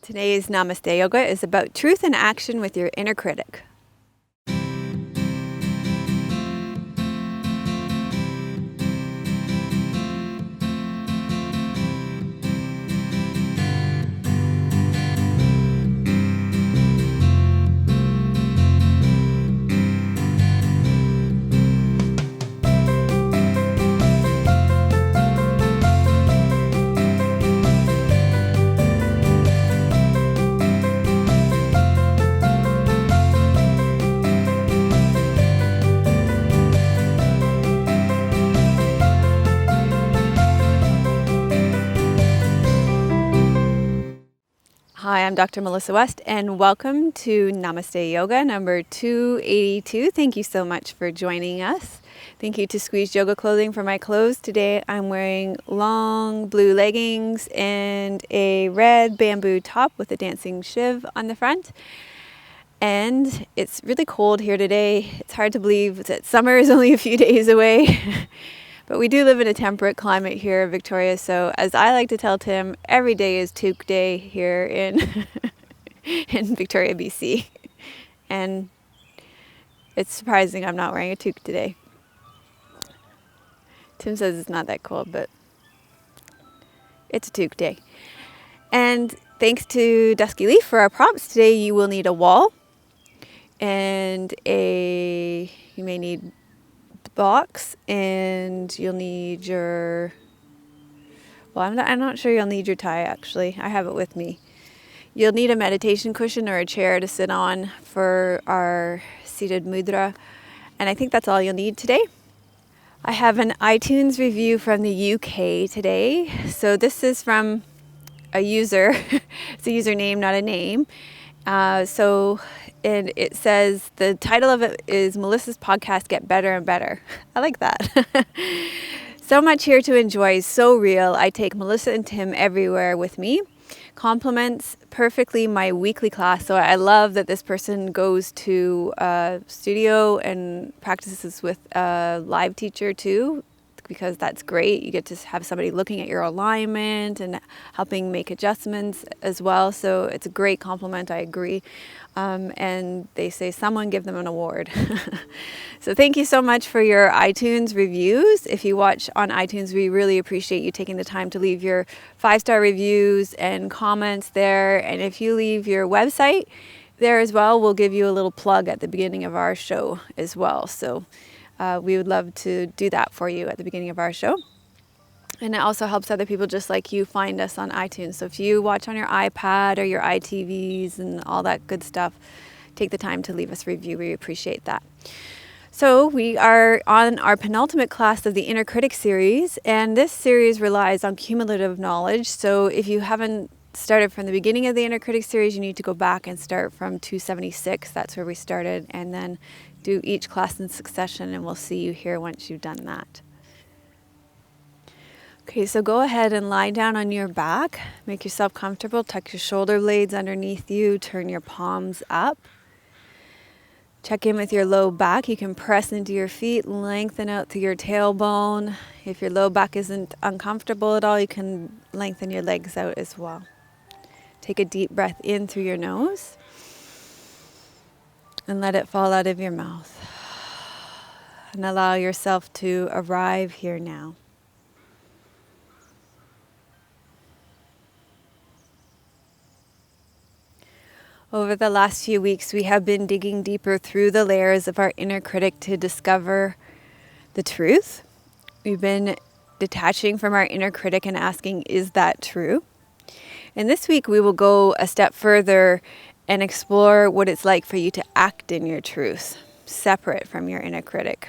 Today's Namaste Yoga is about truth and action with your inner critic. Hi, I'm Dr. Melissa West, and welcome to Namaste Yoga number 282. Thank you so much for joining us. Thank you to Squeeze Yoga Clothing for my clothes. Today I'm wearing long blue leggings and a red bamboo top with a dancing shiv on the front. And it's really cold here today. It's hard to believe that summer is only a few days away. But we do live in a temperate climate here in Victoria, so as I like to tell Tim, every day is toque day here in in Victoria, BC. And it's surprising I'm not wearing a toque today. Tim says it's not that cold, but it's a toque day. And thanks to Dusky Leaf for our prompts, today you will need a wall and you may need box, and you'll need your, I'm not sure you'll need your tie actually. I have it with me. You'll need a meditation cushion or a chair to sit on for our seated mudra, and I think that's all you'll need today. I have an iTunes review from the UK today. So this is from a user. It's a username, not a name. And it says, the title of it is Melissa's Podcast Get Better and Better. I like that. So much here to enjoy, so real. I take Melissa and Tim everywhere with me. Complements perfectly my weekly class. So I love that this person goes to a studio and practices with a live teacher too, because that's great. You get to have somebody looking at your alignment and helping make adjustments as well. So it's a great compliment, I agree. And they say someone give them an award. So thank you so much for your iTunes reviews. If you watch on iTunes, we really appreciate you taking the time to leave your 5-star reviews and comments there. And if you leave your website there as well, we'll give you a little plug at the beginning of our show as well. So we would love to do that for you at the beginning of our show. And it also helps other people just like you find us on iTunes. So if you watch on your iPad or your iTVs and all that good stuff, take the time to leave us a review. We appreciate that. So we are on our penultimate class of the Inner Critic series, and this series relies on cumulative knowledge. So if you haven't started from the beginning of the Inner Critic series, you need to go back and start from 276. That's where we started, and then do each class in succession, and we'll see you here once you've done that. Okay, so go ahead and lie down on your back. Make yourself comfortable. Tuck your shoulder blades underneath you. Turn your palms up. Check in with your low back. You can press into your feet, lengthen out through your tailbone. If your low back isn't uncomfortable at all, you can lengthen your legs out as well. Take a deep breath in through your nose and let it fall out of your mouth. And allow yourself to arrive here now. Over the last few weeks, we have been digging deeper through the layers of our inner critic to discover the truth. We've been detaching from our inner critic and asking, is that true? And this week, we will go a step further and explore what it's like for you to act in your truth, separate from your inner critic.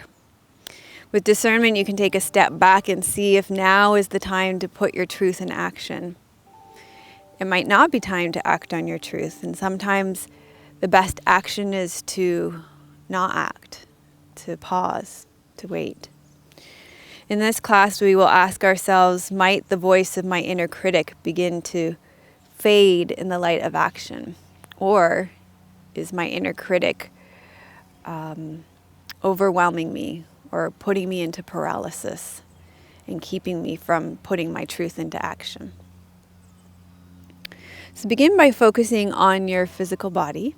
With discernment, you can take a step back and see if now is the time to put your truth in action. It might not be time to act on your truth, and sometimes the best action is to not act, to pause, to wait. In this class, we will ask ourselves, might the voice of my inner critic begin to fade in the light of action? Or is my inner critic overwhelming me or putting me into paralysis and keeping me from putting my truth into action? So begin by focusing on your physical body.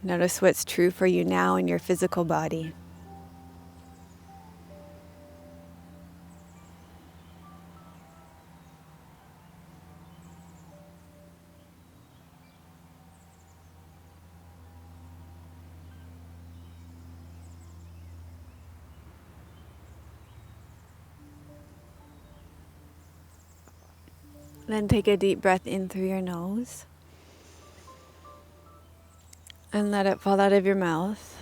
Notice what's true for you now in your physical body. Then take a deep breath in through your nose and let it fall out of your mouth.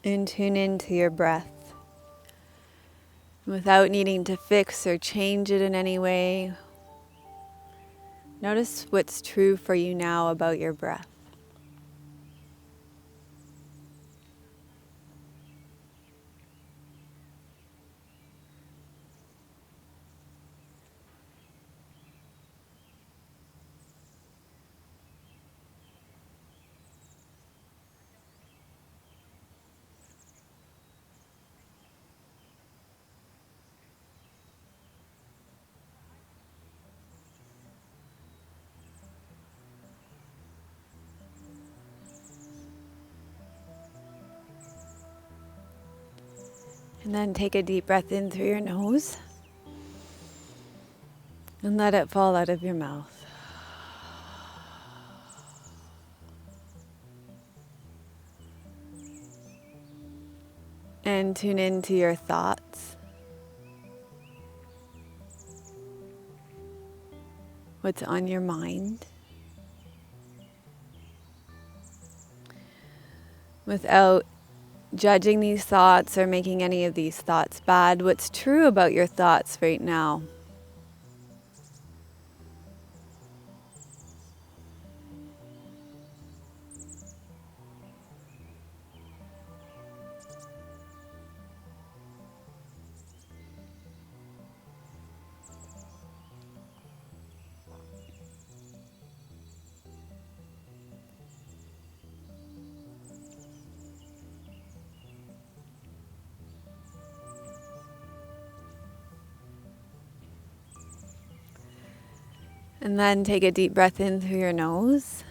And tune into your breath without needing to fix or change it in any way. Notice what's true for you now about your breath. And then take a deep breath in through your nose and let it fall out of your mouth. And tune into your thoughts. What's on your mind. Without judging these thoughts or making any of these thoughts bad, what's true about your thoughts right now. And then take a deep breath in through your nose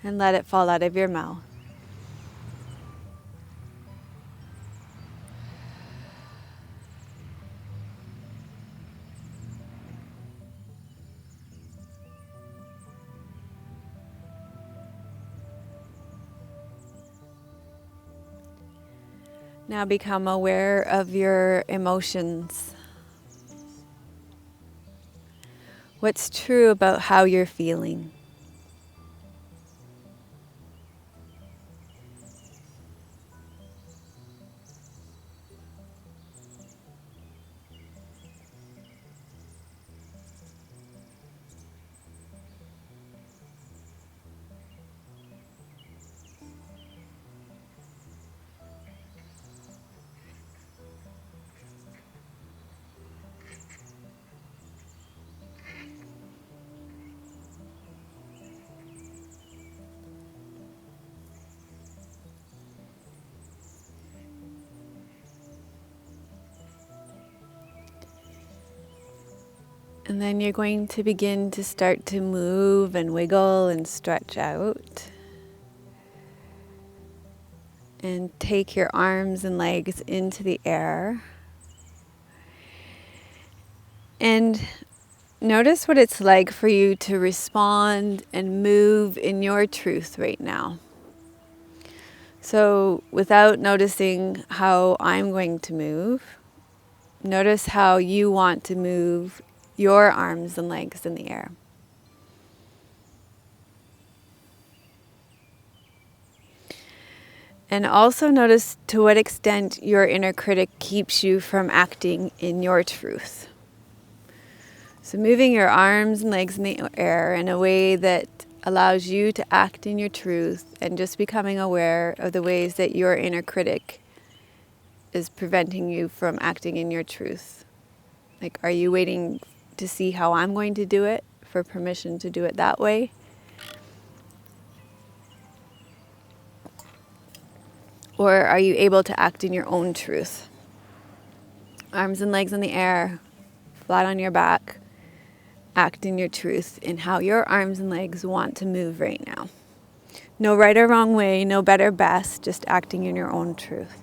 and let it fall out of your mouth. Now become aware of your emotions. What's true about how you're feeling? And then you're going to begin to start to move and wiggle and stretch out. And take your arms and legs into the air. And notice what it's like for you to respond and move in your truth right now. So without noticing how I'm going to move, notice how you want to move your arms and legs in the air. And also notice to what extent your inner critic keeps you from acting in your truth. So moving your arms and legs in the air in a way that allows you to act in your truth, and just becoming aware of the ways that your inner critic is preventing you from acting in your truth. Like, are you waiting to see how I'm going to do it for permission to do it that way? Or are you able to act in your own truth? Arms and legs in the air, flat on your back. Act in your truth in how your arms and legs want to move right now. No right or wrong way, no better, best, just acting in your own truth.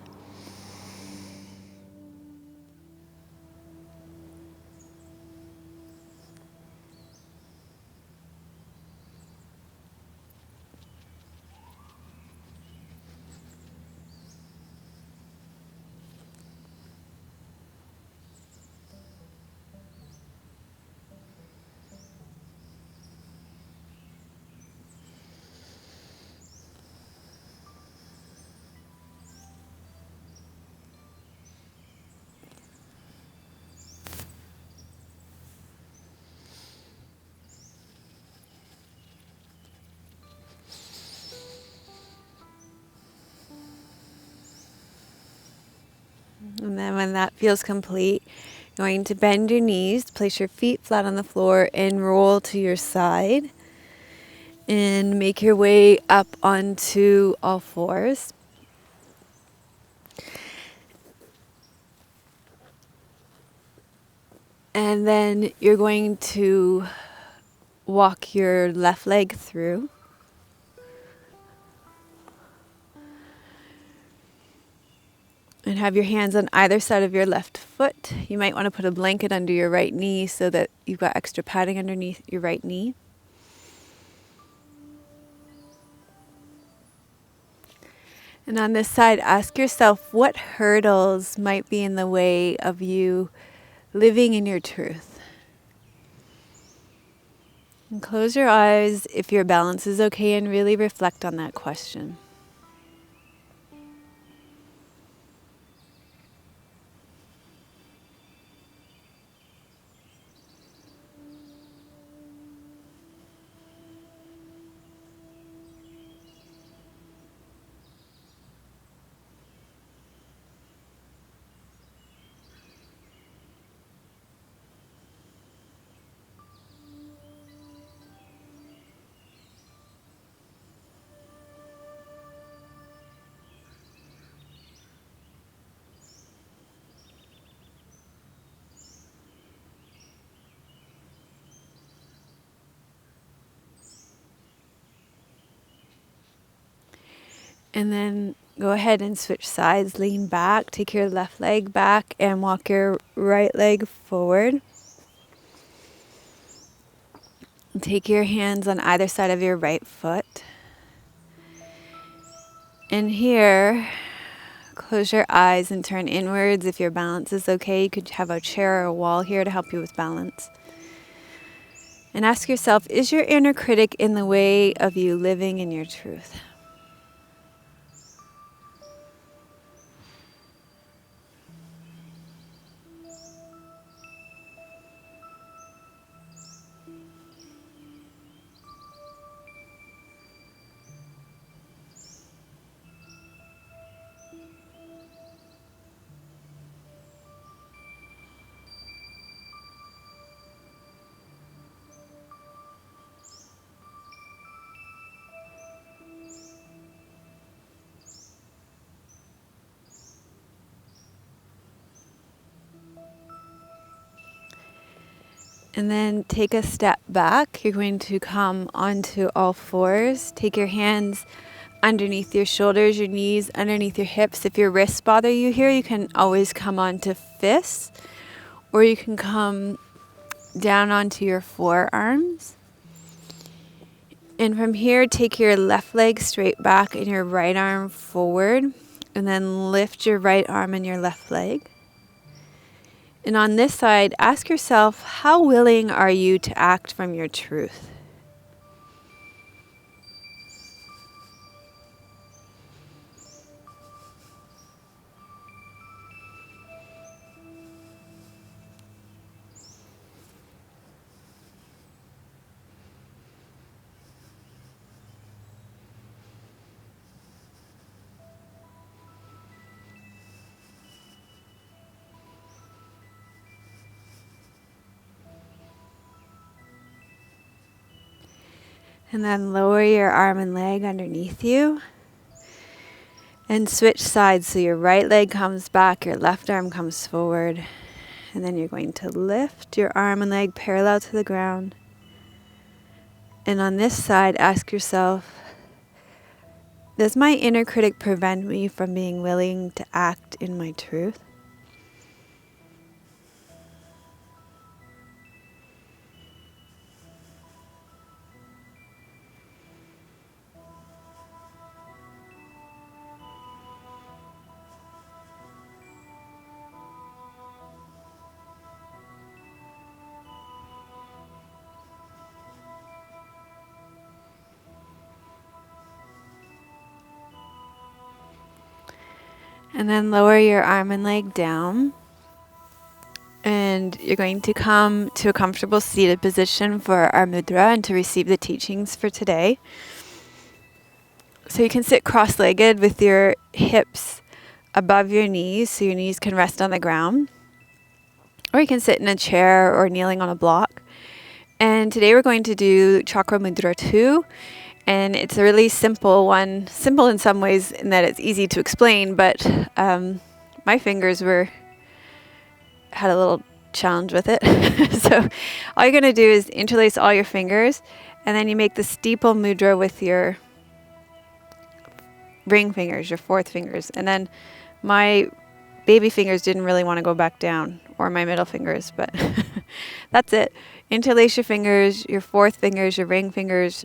And then when that feels complete, you're going to bend your knees, place your feet flat on the floor, and roll to your side. And make your way up onto all fours. And then you're going to walk your left leg through. And have your hands on either side of your left foot. You might want to put a blanket under your right knee so that you've got extra padding underneath your right knee. And on this side, ask yourself what hurdles might be in the way of you living in your truth. And close your eyes if your balance is okay and really reflect on that question. And then go ahead and switch sides, lean back, take your left leg back and walk your right leg forward. And take your hands on either side of your right foot. And here, close your eyes and turn inwards. If your balance is okay, you could have a chair or a wall here to help you with balance. And ask yourself, is your inner critic in the way of you living in your truth? And then take a step back. You're going to come onto all fours. Take your hands underneath your shoulders, your knees, underneath your hips. If your wrists bother you here, you can always come onto fists, or you can come down onto your forearms. And from here, take your left leg straight back and your right arm forward, and then lift your right arm and your left leg. And on this side, ask yourself, how willing are you to act from your truth? And then lower your arm and leg underneath you. And switch sides, so your right leg comes back, your left arm comes forward. And then you're going to lift your arm and leg parallel to the ground. And on this side, ask yourself, does my inner critic prevent me from being willing to act in my truth? And then lower your arm and leg down. And you're going to come to a comfortable seated position for our mudra and to receive the teachings for today. So you can sit cross-legged with your hips above your knees, so your knees can rest on the ground. Or you can sit in a chair or kneeling on a block. And today we're going to do Chakra Mudra 2. And it's a really simple one, simple in some ways in that it's easy to explain, but my fingers had a little challenge with it. So all you're going to do is interlace all your fingers, and then you make the steeple mudra with your ring fingers, your fourth fingers. And then my baby fingers didn't really want to go back down, or my middle fingers, but that's it. Interlace your fingers, your fourth fingers, your ring fingers,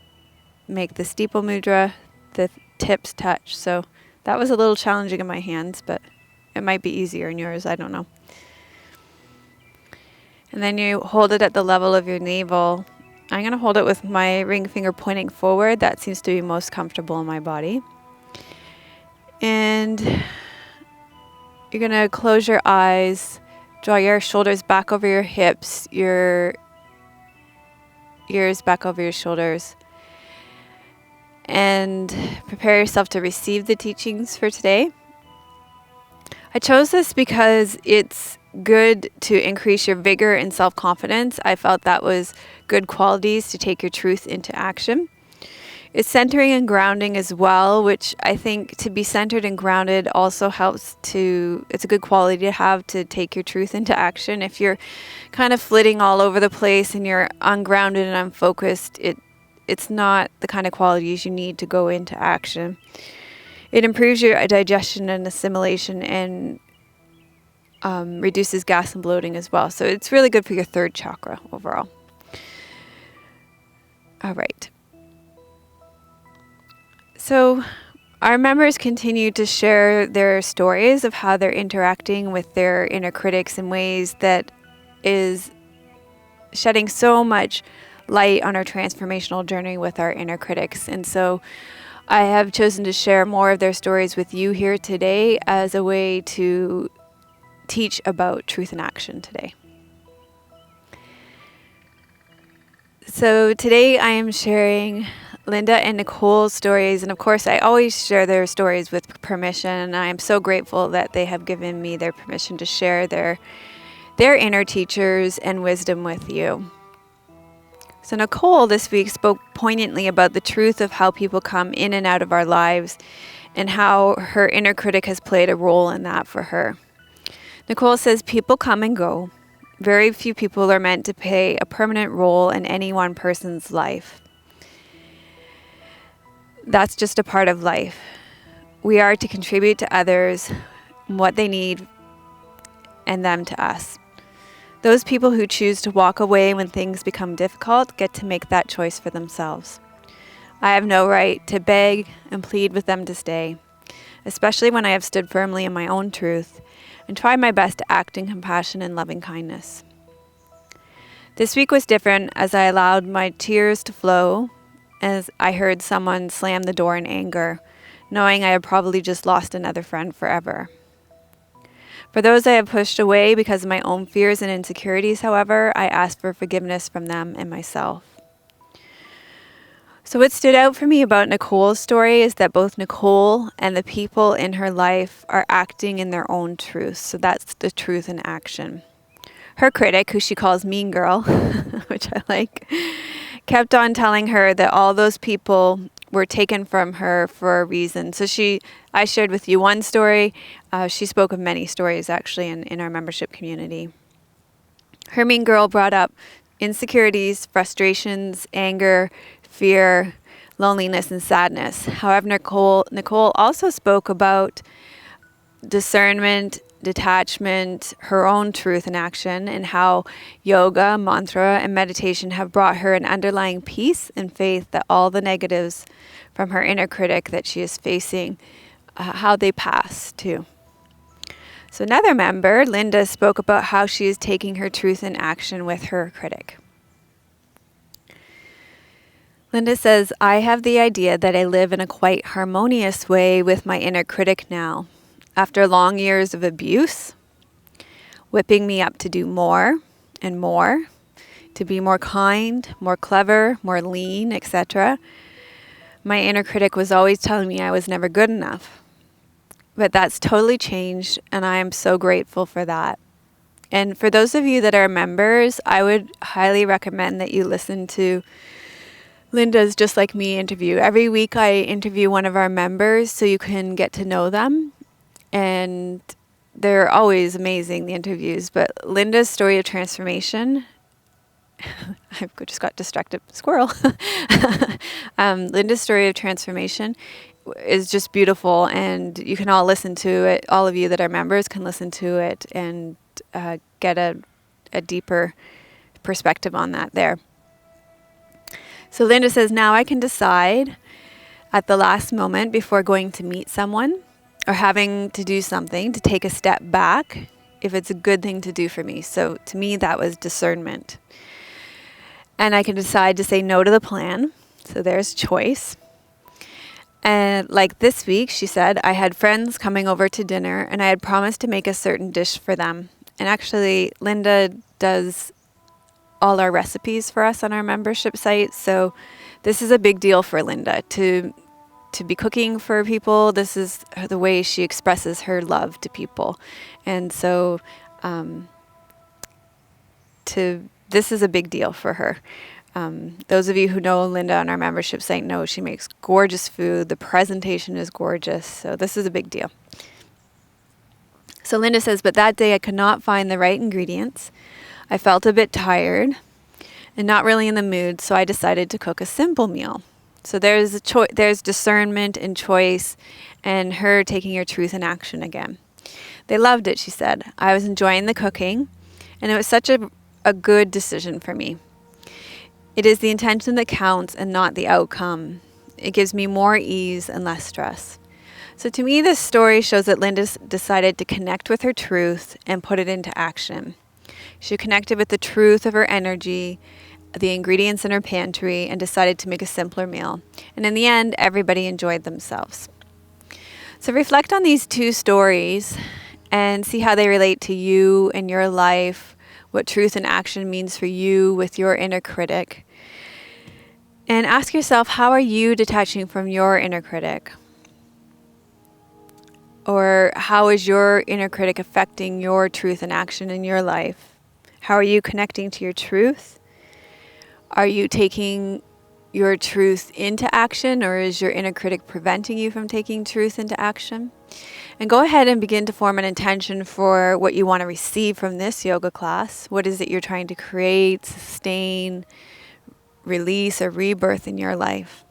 make the steeple mudra, the tips touch. So that was a little challenging in my hands, but it might be easier in yours, I don't know. And then you hold it at the level of your navel. I'm going to hold it with my ring finger pointing forward. That seems to be most comfortable in my body. And you're going to close your eyes, draw your shoulders back over your hips, your ears back over your shoulders, and prepare yourself to receive the teachings for today. I chose this because it's good to increase your vigor and self-confidence. I felt that was good qualities to take your truth into action. It's centering and grounding as well, which I think to be centered and grounded also helps it's a good quality to have to take your truth into action. If you're kind of flitting all over the place and you're ungrounded and unfocused, it's not the kind of qualities you need to go into action. It improves your digestion and assimilation and reduces gas and bloating as well. So it's really good for your third chakra overall. All right. So our members continue to share their stories of how they're interacting with their inner critics in ways that is shedding so much light on our transformational journey with our inner critics. And so I have chosen to share more of their stories with you here today as a way to teach about truth in action today. So today I am sharing Linda and Nicole's stories, and of course I always share their stories with permission, and I am so grateful that they have given me their permission to share their inner teachers and wisdom with you. So Nicole this week spoke poignantly about the truth of how people come in and out of our lives and how her inner critic has played a role in that for her. Nicole says people come and go. Very few people are meant to play a permanent role in any one person's life. That's just a part of life. We are to contribute to others what they need and them to us. Those people who choose to walk away when things become difficult get to make that choice for themselves. I have no right to beg and plead with them to stay, especially when I have stood firmly in my own truth and tried my best to act in compassion and loving kindness. This week was different as I allowed my tears to flow as I heard someone slam the door in anger, knowing I had probably just lost another friend forever. For those I have pushed away because of my own fears and insecurities, however, I ask for forgiveness from them and myself. So what stood out for me about Nicole's story is that both Nicole and the people in her life are acting in their own truth. So that's the truth in action. Her critic, who she calls Mean Girl, which I like, kept on telling her that all those people were taken from her for a reason. So I shared with you one story. She spoke of many stories actually in our membership community. Her mean girl brought up insecurities, frustrations, anger, fear, loneliness, and sadness. However, Nicole also spoke about discernment, detachment, her own truth in action, and how yoga, mantra, and meditation have brought her an underlying peace and faith that all the negatives from her inner critic that she is facing, how they pass too. So another member, Linda, spoke about how she is taking her truth in action with her critic. Linda says, I have the idea that I live in a quite harmonious way with my inner critic now. After long years of abuse, whipping me up to do more and more, to be more kind, more clever, more lean, etc., my inner critic was always telling me I was never good enough. But that's totally changed, and I am so grateful for that. And for those of you that are members, I would highly recommend that you listen to Linda's Just Like Me interview. Every week I interview one of our members so you can get to know them. And they're always amazing, the interviews. But Linda's story of transformation, I just got distracted, squirrel. Linda's story of transformation is just beautiful, and you can all listen to it. All of you that are members can listen to it and get a deeper perspective on that there. So Linda says, now I can decide at the last moment before going to meet someone or having to do something to take a step back if it's a good thing to do for me. So to me, that was discernment. And I can decide to say no to the plan. So there's choice. And like this week, she said, I had friends coming over to dinner and I had promised to make a certain dish for them. And actually, Linda does all our recipes for us on our membership site. So this is a big deal for Linda to be cooking for people. This is the way she expresses her love to people. And so this is a big deal for her. Those of you who know Linda on our membership site know she makes gorgeous food. The presentation is gorgeous. So this is a big deal. So Linda says, but that day I could not find the right ingredients. I felt a bit tired and not really in the mood, so I decided to cook a simple meal. So there's there's discernment and choice, and her taking her truth in action again. They loved it, she said. I was enjoying the cooking, and it was such a good decision for me. It is the intention that counts and not the outcome. It gives me more ease and less stress. So to me, this story shows that Linda decided to connect with her truth and put it into action. She connected with the truth of her energy, the ingredients in her pantry, and decided to make a simpler meal. And in the end, everybody enjoyed themselves. So reflect on these two stories and see how they relate to you and your life, what truth and action means for you with your inner critic. And ask yourself, how are you detaching from your inner critic? Or how is your inner critic affecting your truth and action in your life? How are you connecting to your truth? Are you taking your truth into action, or is your inner critic preventing you from taking truth into action? And go ahead and begin to form an intention for what you want to receive from this yoga class. What is it you're trying to create, sustain, release, or rebirth in your life?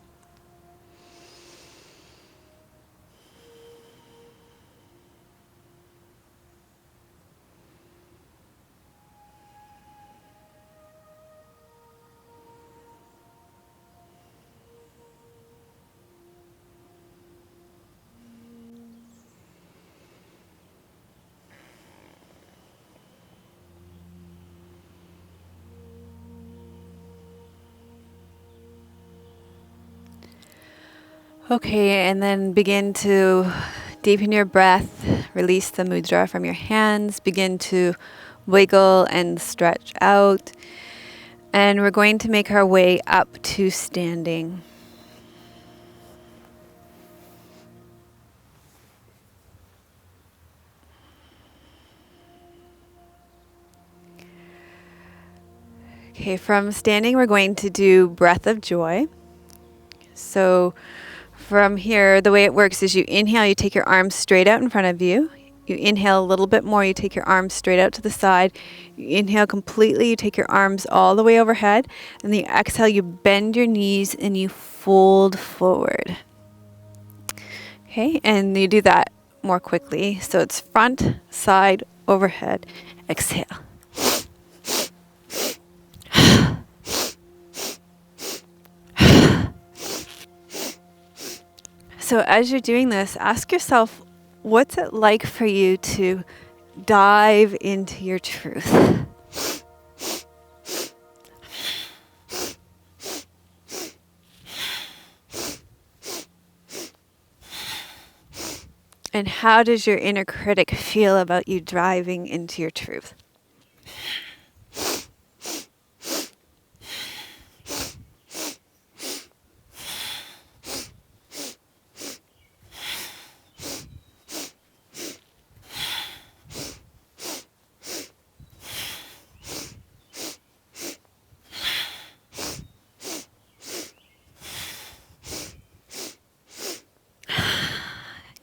Okay, and then begin to deepen your breath, release the mudra from your hands, begin to wiggle and stretch out. And we're going to make our way up to standing. Okay, from standing, we're going to do breath of joy. So from here, the way it works is you inhale, you take your arms straight out in front of you. You inhale a little bit more, you take your arms straight out to the side. You inhale completely, you take your arms all the way overhead. And then you exhale, you bend your knees and you fold forward. Okay, and you do that more quickly. So it's front, side, overhead, exhale. So as you're doing this, ask yourself, what's it like for you to dive into your truth? And how does your inner critic feel about you driving into your truth?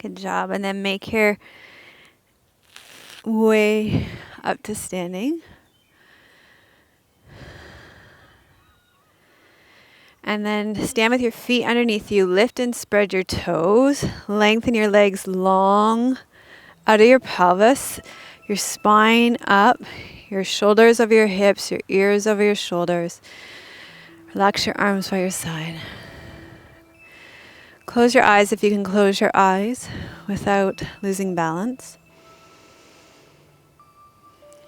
Good job. And then make your way up to standing. And then stand with your feet underneath you. Lift and spread your toes. Lengthen your legs long out of your pelvis. Your spine up. Your shoulders over your hips. Your ears over your shoulders. Relax your arms by your side. Close your eyes if you can close your eyes without losing balance.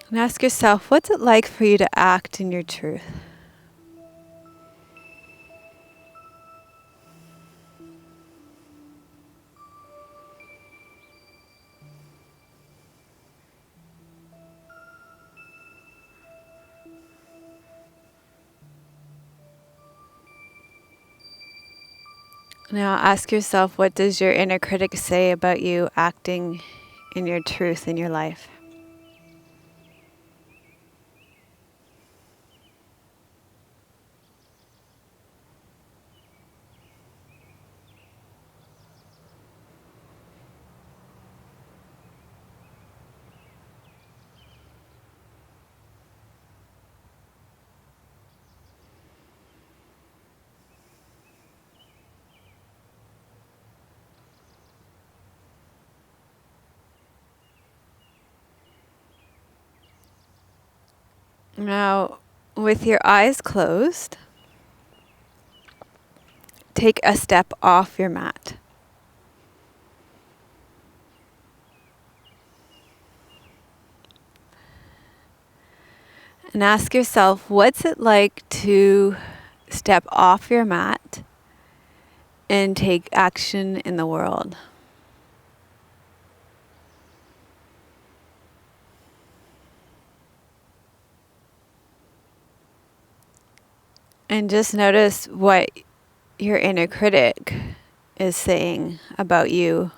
And ask yourself, what's it like for you to act in your truth? Now ask yourself, what does your inner critic say about you acting in your truth in your life? Now, with your eyes closed, take a step off your mat. And ask yourself, what's it like to step off your mat and take action in the world? And just notice what your inner critic is saying about you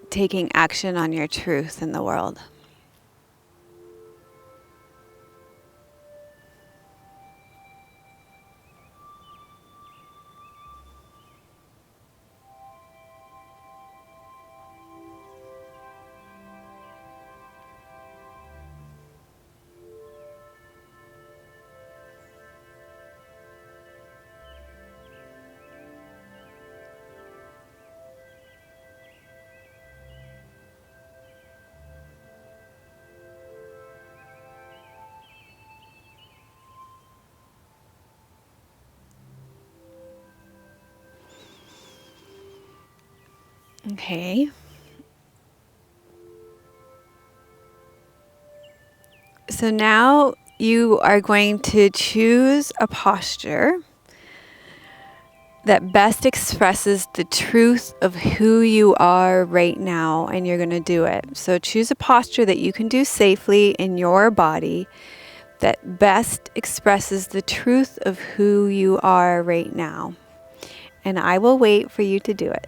taking action on your truth in the world. Okay. So now you are going to choose a posture that best expresses the truth of who you are right now, and you're going to do it. So choose a posture that you can do safely in your body that best expresses the truth of who you are right now. And I will wait for you to do it.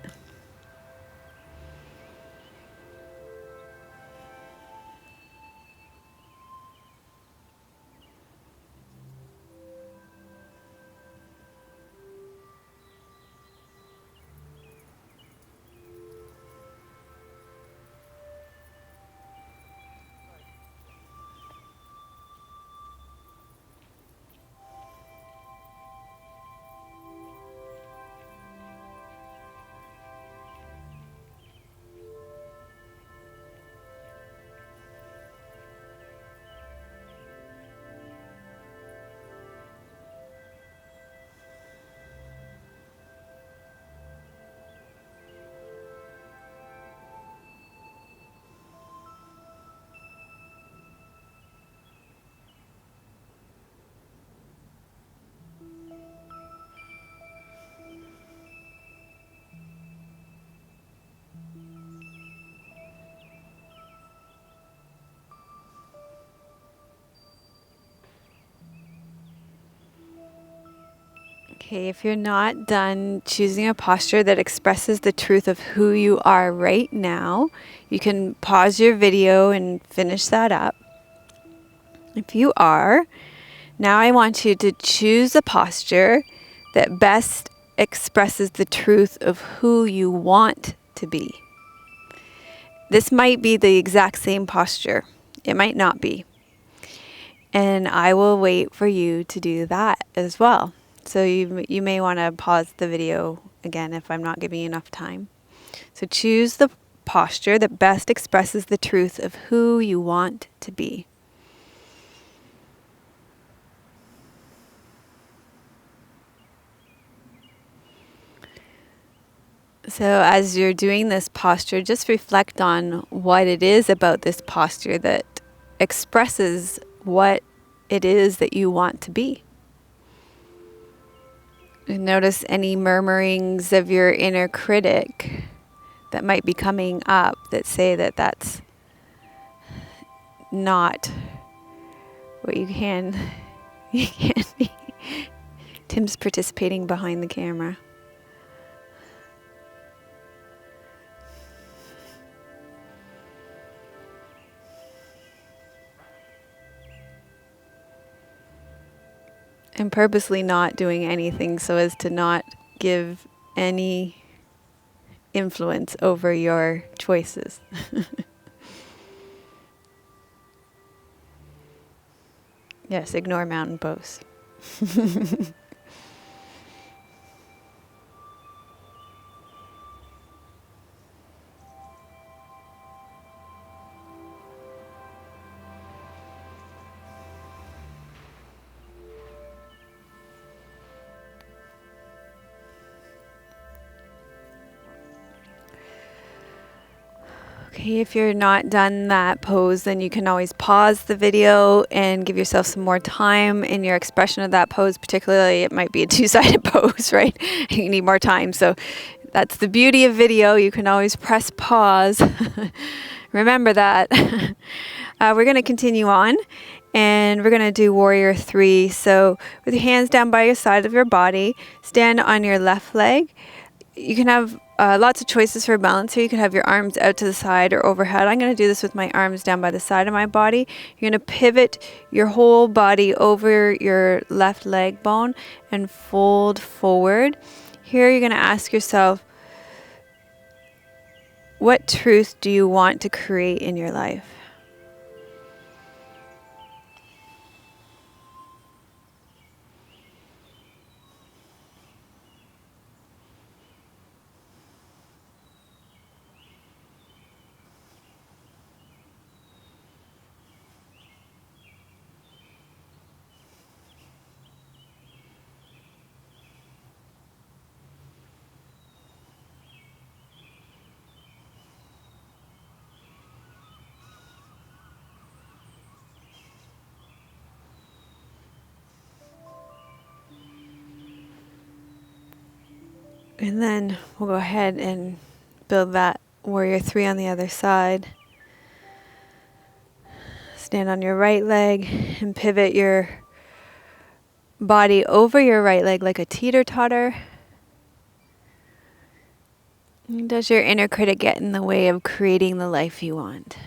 Okay, if you're not done choosing a posture that expresses the truth of who you are right now, you can pause your video and finish that up. If you are, now I want you to choose a posture that best expresses the truth of who you want to be. This might be the exact same posture. It might not be. And I will wait for you to do that as well. So you may want to pause the video again if I'm not giving you enough time. So choose the posture that best expresses the truth of who you want to be. So as you're doing this posture, just reflect on what it is about this posture that expresses what it is that you want to be. And notice any murmurings of your inner critic that might be coming up that say that that's not what you can be. Tim's participating behind the camera. And purposely not doing anything so as to not give any influence over your choices. Yes, ignore mountain pose. Okay, if you're not done that pose, then you can always pause the video and give yourself some more time in your expression of that pose. Particularly, it might be a two-sided pose, right? You need more time. So that's the beauty of video. You can always press pause. Remember that. We're going to continue on, and we're going to do Warrior 3. So with your hands down by your side of your body, stand on your left leg. You can have lots of choices for balance here. You can have your arms out to the side or overhead. I'm going to do this with my arms down by the side of my body. You're going to pivot your whole body over your left leg bone and fold forward. Here you're going to ask yourself, what truth do you want to create in your life? And then we'll go ahead and build that Warrior 3 on the other side. Stand on your right leg and pivot your body over your right leg like a teeter-totter. Does your inner critic get in the way of creating the life you want?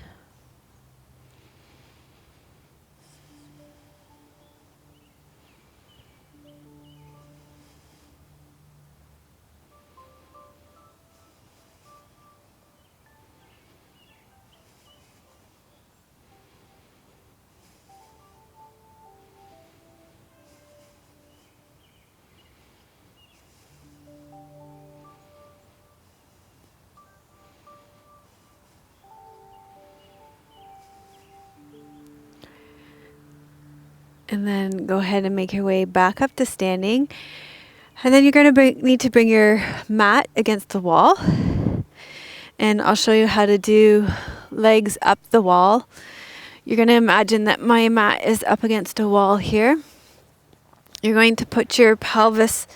And then go ahead and make your way back up to standing. And then you're going to need to bring your mat against the wall. And I'll show you how to do legs up the wall. You're going to imagine that my mat is up against a wall here. You're going to put your pelvis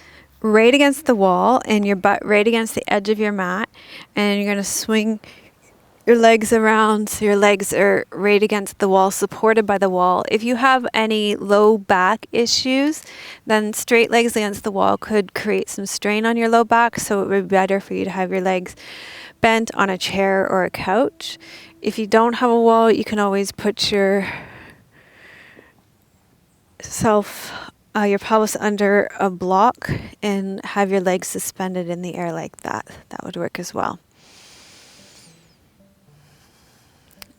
right against the wall and your butt right against the edge of your mat. And you're going to swing your legs around so your legs are right against the wall, supported by the wall. If you have any low back issues, then straight legs against the wall could create some strain on your low back, so it would be better for you to have your legs bent on a chair or a couch. If you don't have a wall, you can always put your pelvis under a block and have your legs suspended in the air like that. That would work as well.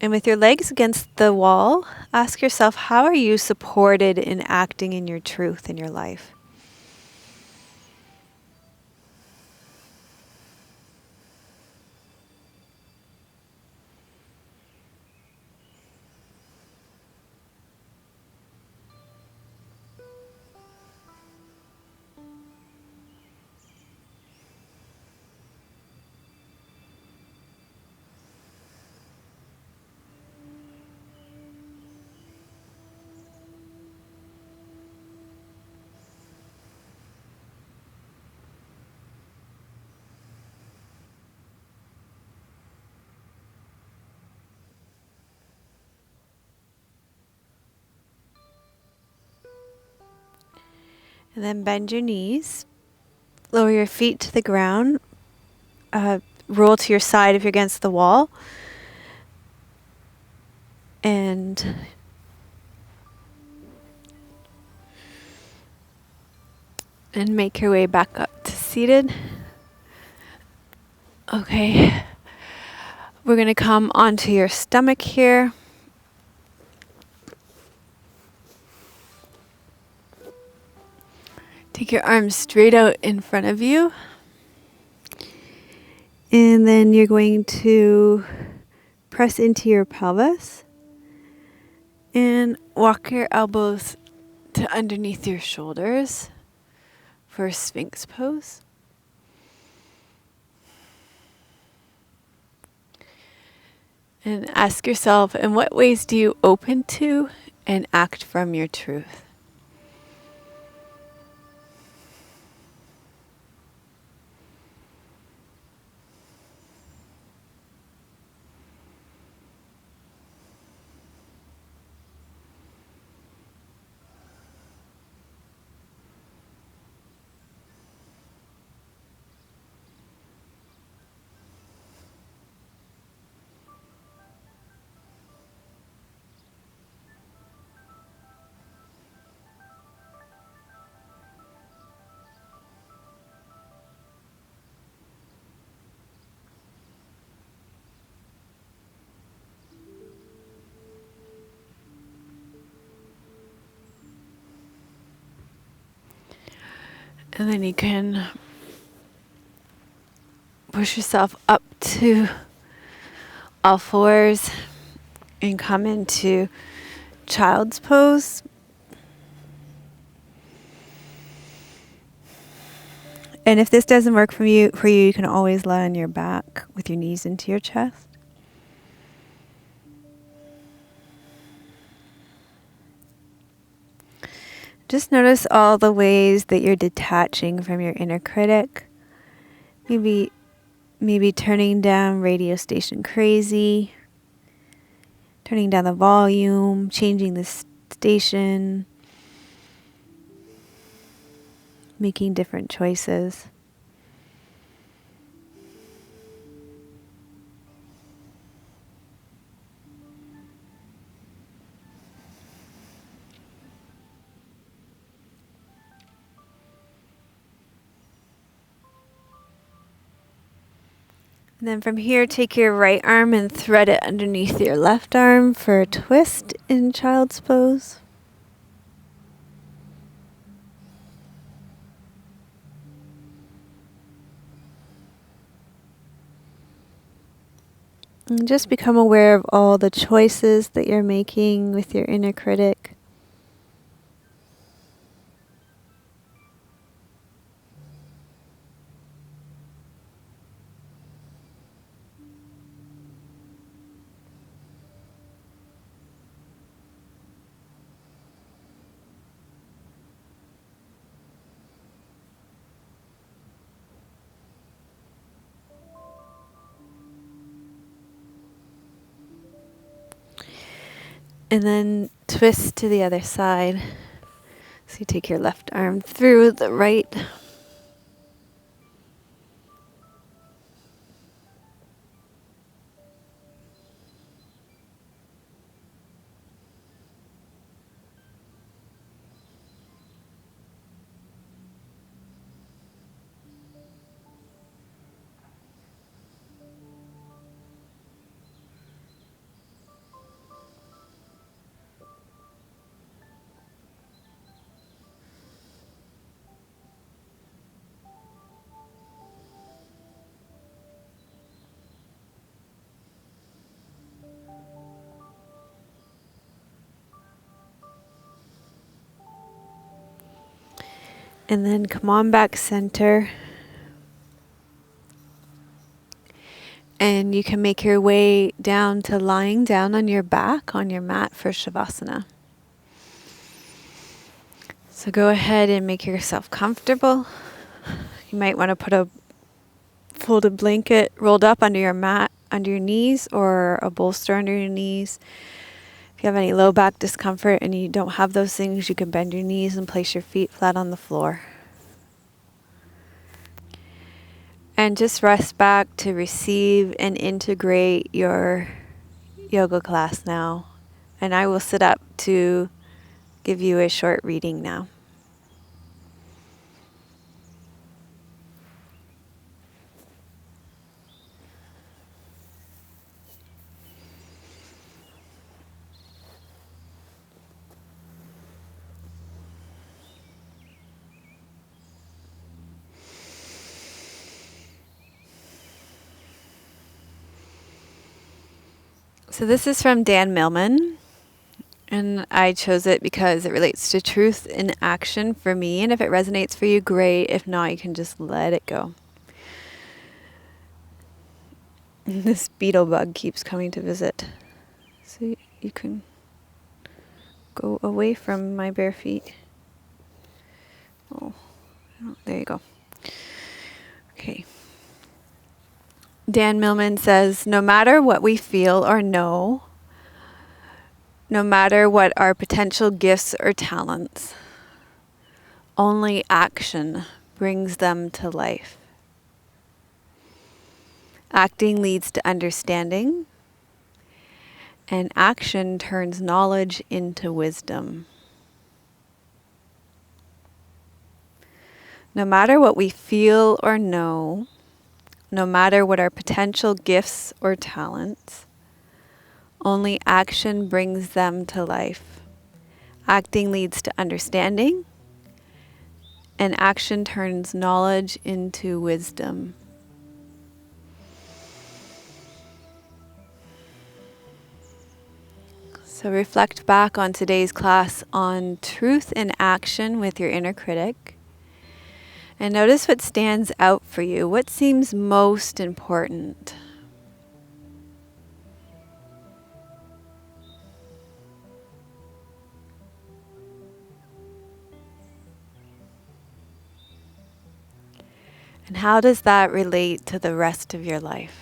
And with your legs against the wall, ask yourself, how are you supported in acting in your truth in your life? And then bend your knees, lower your feet to the ground, roll to your side if you're against the wall, and make your way back up to seated. Okay, we're going to come onto your stomach here. Take your arms straight out in front of you. And then you're going to press into your pelvis and walk your elbows to underneath your shoulders for Sphinx pose. And ask yourself, in what ways do you open to and act from your truth? And then you can push yourself up to all fours and come into child's pose. And if this doesn't work for you, you can always lie on your back with your knees into your chest. Just notice all the ways that you're detaching from your inner critic. Maybe turning down radio station crazy, turning down the volume, changing the station, making different choices. And then from here, take your right arm and thread it underneath your left arm for a twist in child's pose. And just become aware of all the choices that you're making with your inner critic. And then twist to the other side. So you take your left arm through the right. And then come on back center. And you can make your way down to lying down on your back on your mat for Shavasana. So go ahead and make yourself comfortable. You might want to put a folded blanket rolled up under your mat, under your knees, or a bolster under your knees. If you have any low back discomfort and you don't have those things, you can bend your knees and place your feet flat on the floor. And just rest back to receive and integrate your yoga class now. And I will sit up to give you a short reading now. So this is from Dan Millman, and I chose it because it relates to truth in action for me, and if it resonates for you, great. If not, you can just let it go. This beetle bug keeps coming to visit, so you can go away from my bare feet. Oh, there you go. Okay. Dan Millman says, no matter what we feel or know, no matter what our potential gifts or talents, only action brings them to life. Acting leads to understanding, and action turns knowledge into wisdom. No matter what we feel or know, no matter what our potential gifts or talents, only action brings them to life. Acting leads to understanding, and action turns knowledge into wisdom. So reflect back on today's class on truth in action with your inner critic. And notice what stands out for you. What seems most important? And how does that relate to the rest of your life?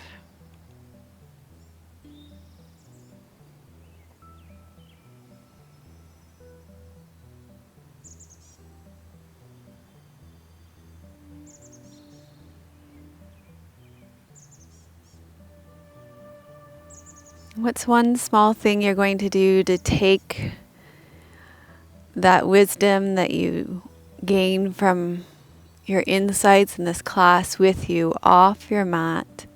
What's one small thing you're going to do to take that wisdom that you gain from your insights in this class with you off your mat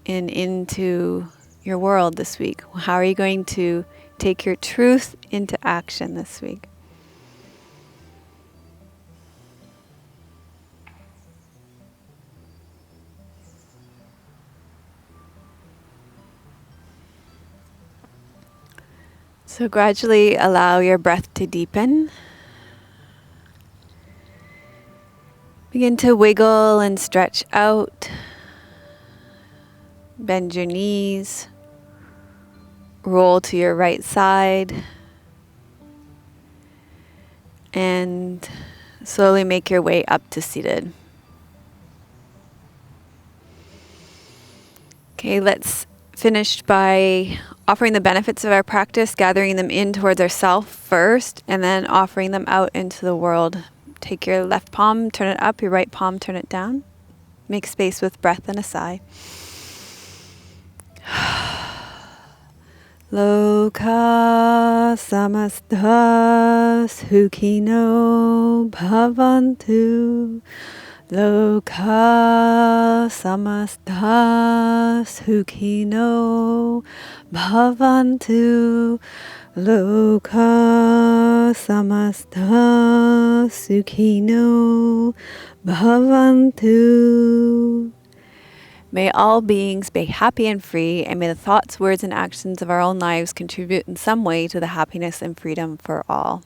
and into your world this week? How are you going to take your truth into action this week? So gradually allow your breath to deepen. Begin to wiggle and stretch out. Bend your knees. Roll to your right side. And slowly make your way up to seated. Okay, let's finished by offering the benefits of our practice, gathering them in towards ourself first, and then offering them out into the world. Take your left palm, turn it up, your right palm, turn it down. Make space with breath and a sigh. Loka samasta sukhino bhavantu. Loka samasta sukhino bhavantu. Loka samasta sukhino bhavantu. May all beings be happy and free, and may the thoughts, words, and actions of our own lives contribute in some way to the happiness and freedom for all.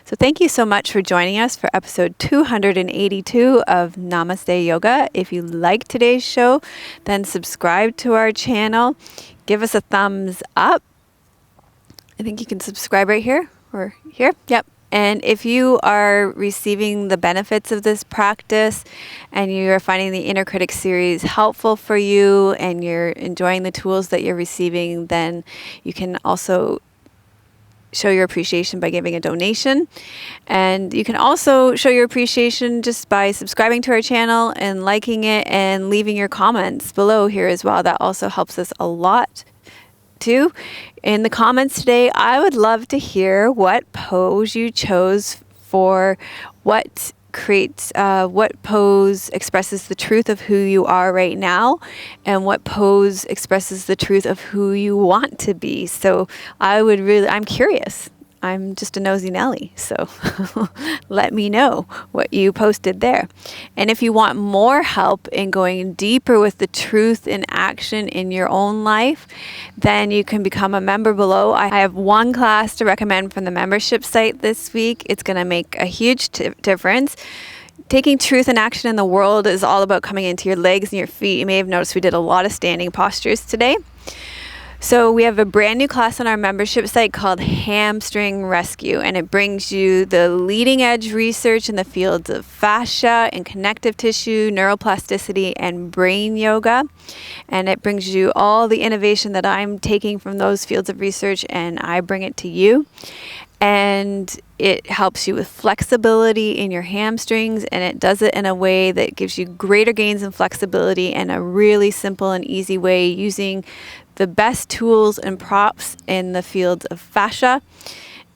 So thank you so much for joining us for episode 282 of Namaste Yoga. If you like today's show, then subscribe to our channel. Give us a thumbs up. I think you can subscribe right here or here. Yep. And if you are receiving the benefits of this practice and you are finding the Inner Critic series helpful for you and you're enjoying the tools that you're receiving, then you can also show your appreciation by giving a donation. And you can also show your appreciation just by subscribing to our channel and liking it and leaving your comments below here as well. That also helps us a lot too. In the comments today, I would love to hear what pose you chose for what pose expresses the truth of who you are right now, and what pose expresses the truth of who you want to be. So I'm curious. I'm just a nosy Nelly, so let me know what you posted there. And if you want more help in going deeper with the truth in action in your own life, then you can become a member below. I have one class to recommend from the membership site this week. It's going to make a huge difference. Taking truth in action in the world is all about coming into your legs and your feet. You may have noticed we did a lot of standing postures today. So we have a brand new class on our membership site called Hamstring Rescue, and it brings you the leading edge research in the fields of fascia and connective tissue, neuroplasticity, and brain yoga. And it brings you all the innovation that I'm taking from those fields of research, and I bring it to you. And it helps you with flexibility in your hamstrings, and it does it in a way that gives you greater gains in flexibility in a really simple and easy way, using the best tools and props in the fields of fascia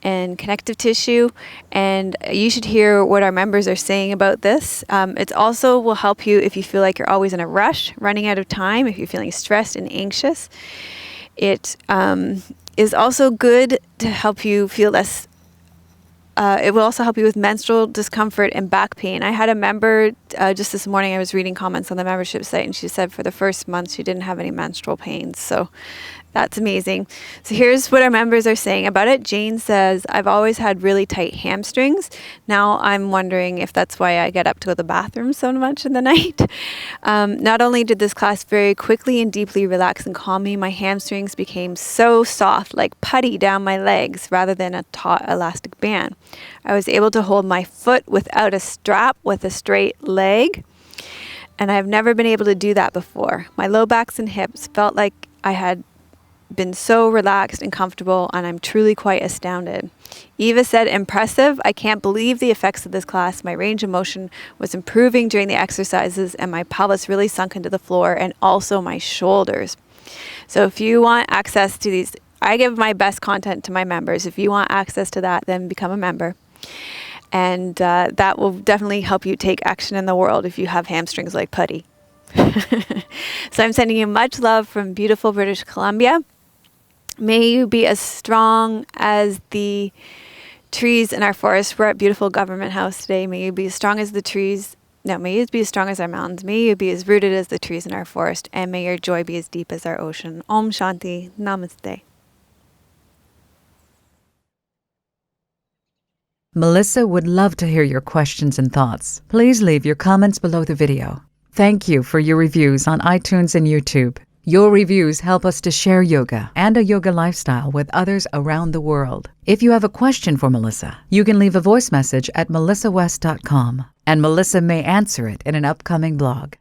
and connective tissue. And you should hear what our members are saying about this. It also will help you if you feel like you're always in a rush, running out of time, if you're feeling stressed and anxious. It is also good to help you feel less. It will also help you with menstrual discomfort and back pain. I had a member just this morning, I was reading comments on the membership site, and she said for the first month she didn't have any menstrual pains. So that's amazing. So here's what our members are saying about it. Jane says, I've always had really tight hamstrings. Now I'm wondering if that's why I get up to go to the bathroom so much in the night. Not only did this class very quickly and deeply relax and calm me, my hamstrings became so soft, like putty down my legs rather than a taut elastic band. I was able to hold my foot without a strap with a straight leg, and I've never been able to do that before. My low backs and hips felt like I had been so relaxed and comfortable, and I'm truly quite astounded. Eva said, impressive. I can't believe the effects of this class. My range of motion was improving during the exercises, and my pelvis really sunk into the floor, and also my shoulders. So if you want access to these, I give my best content to my members. If you want access to that, then become a member. And that will definitely help you take action in the world if you have hamstrings like putty. So I'm sending you much love from beautiful British Columbia. May you be as strong as the trees in our forest. We're at beautiful Government House today. May you be as strong as the trees. No, may you be as strong as our mountains. May you be as rooted as the trees in our forest. And may your joy be as deep as our ocean. Om Shanti. Namaste. Melissa would love to hear your questions and thoughts. Please leave your comments below the video. Thank you for your reviews on iTunes and YouTube. Your reviews help us to share yoga and a yoga lifestyle with others around the world. If you have a question for Melissa, you can leave a voice message at melissawest.com, and Melissa may answer it in an upcoming blog.